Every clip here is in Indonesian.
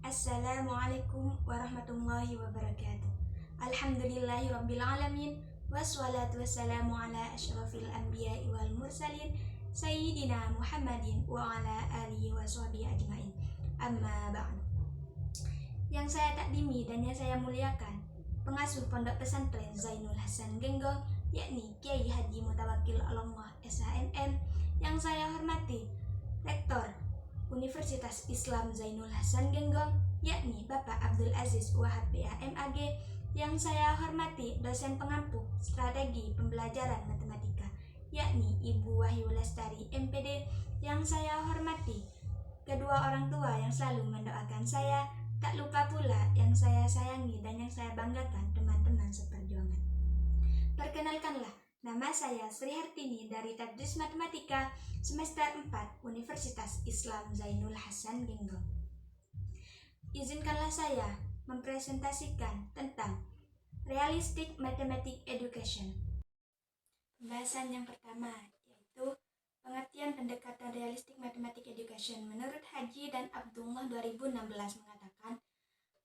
Assalamualaikum warahmatullahi wabarakatuh. Alhamdulillahirabbil alamin wassalatu wassalamu ala asyrafil anbiya'i wal mursalin sayyidina Muhammadin wa ala alihi washabihi ajmain. Amma ba'du. Yang saya takdimi dan yang saya muliakan, pengasuh Pondok Pesantren Zainul Hasan Genggong, yakni Kiai Haji Mutawakkil Allah SHMM. Yang saya hormati Rektor Universitas Islam Zainul Hasan Genggong, yakni Bapak Abdul Aziz Wahab BAMAG. Yang saya hormati dosen pengampu strategi pembelajaran matematika, yakni Ibu Wahyu Lestari MPD. Yang saya hormati kedua orang tua yang selalu mendoakan saya, tak lupa pula yang saya sayangi dan yang saya banggakan, teman-teman seperjuangan. Perkenalkanlah, nama saya Sri Hartini dari Tadris Matematika semester 4 Universitas Islam Zainul Hasan Genggong. Izinkanlah saya mempresentasikan tentang Realistic Mathematics Education. Pembahasan yang pertama yaitu pengertian pendekatan Realistic Mathematics Education. Menurut Haji dan Abdullah 2016 mengatakan,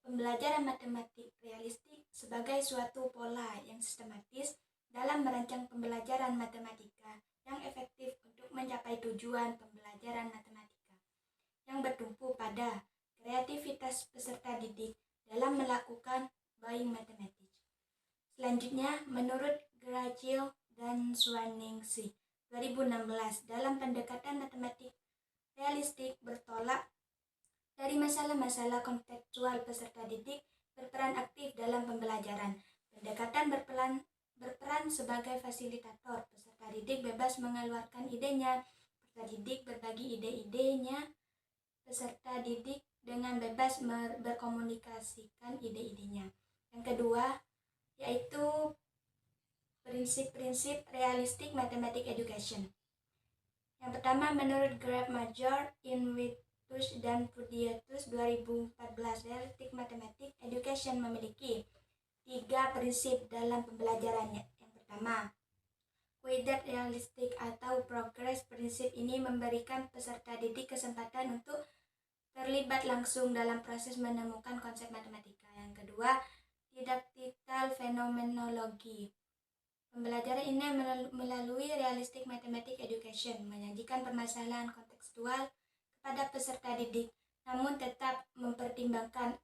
pembelajaran matematik realistik sebagai suatu pola yang sistematis dalam merancang pembelajaran matematika yang efektif untuk mencapai tujuan pembelajaran matematika, yang bertumpu pada kreativitas peserta didik dalam melakukan buying matematik. Selanjutnya, menurut Gracil dan Swaningsi 2016, dalam pendekatan matematik realistik bertolak dari masalah-masalah kontekstual, peserta didik berperan aktif dalam pembelajaran. Pendekatan berperan sebagai fasilitator. Peserta didik bebas mengeluarkan idenya. Peserta didik berbagi ide-idenya. Peserta didik dengan bebas berkomunikasikan ide-idenya. Yang kedua, yaitu prinsip-prinsip Realistic Mathematics Education. Yang pertama, menurut Graf Major, Invitus dan Pudietus 2014, Realistic Mathematics Education memiliki 3 prinsip dalam pembelajarannya. Yang pertama, Quiddat realistik atau progress. Prinsip ini memberikan peserta didik kesempatan untuk terlibat langsung dalam proses menemukan konsep matematika. Yang kedua, didaktikal fenomenologi. Pembelajaran ini melalui Realistic Mathematics Education menyajikan permasalahan kontekstual kepada peserta didik, namun tetap mempertimbangkan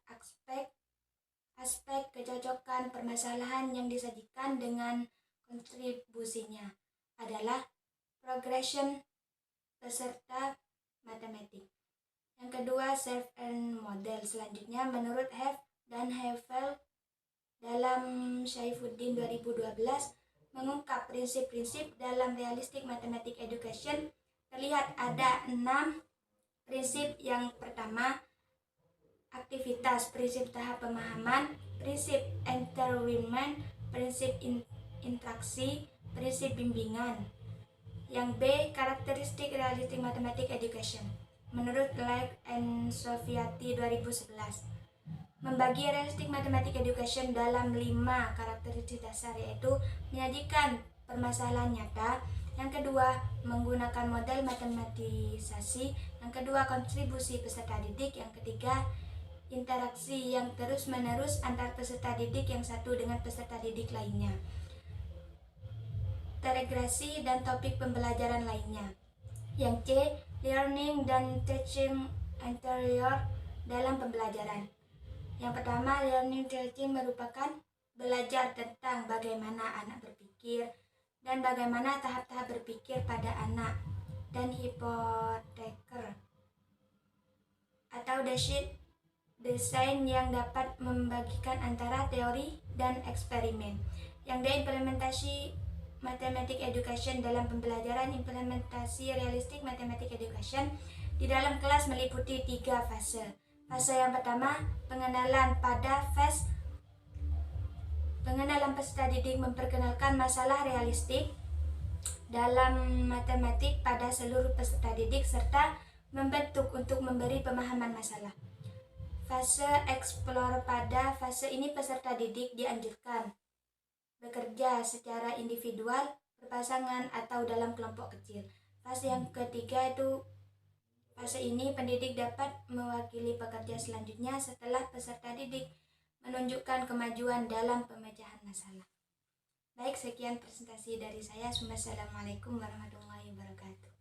aspek kecocokan permasalahan yang disajikan dengan kontribusinya adalah progression peserta matematik. Yang kedua, self and model. Selanjutnya, menurut Heff dan Heffel dalam Syaifuddin 2012 mengungkap prinsip-prinsip dalam Realistic Mathematics Education. Terlihat ada 6 prinsip. Yang pertama, aktivitas, prinsip tahap pemahaman, prinsip entertainment, prinsip interaksi, prinsip bimbingan. Yang B, karakteristik Realistic Mathematics Education. Menurut Lake and Sofiati 2011, membagi Realistic Mathematics Education dalam 5 karakteristik dasar, yaitu menyajikan permasalahan nyata. Yang kedua, menggunakan model matematisasi. Yang kedua, kontribusi peserta didik. Yang ketiga, interaksi yang terus-menerus antar peserta didik yang satu dengan peserta didik lainnya. Integrasi dan topik pembelajaran lainnya. Yang C, learning dan teaching interior dalam pembelajaran. Yang pertama, learning teaching merupakan belajar tentang bagaimana anak berpikir dan bagaimana tahap-tahap berpikir pada anak, dan hipoteker atau desain yang dapat membagikan antara teori dan eksperimen. Yang D, implementasi Mathematics Education dalam pembelajaran. Implementasi Realistic Mathematics Education di dalam kelas meliputi 3 fase. Fase yang pertama, pengenalan. Pada fase pengenalan, peserta didik memperkenalkan masalah realistik dalam matematik pada seluruh peserta didik serta membentuk untuk memberi pemahaman masalah. Fase explore. Pada fase ini peserta didik dianjurkan bekerja secara individual, berpasangan, atau dalam kelompok kecil. Fase yang ketiga itu Fase ini pendidik dapat mewakili pekerja selanjutnya setelah peserta didik menunjukkan kemajuan dalam pemecahan masalah. Baik, sekian presentasi dari saya. Wassalamualaikum warahmatullahi wabarakatuh.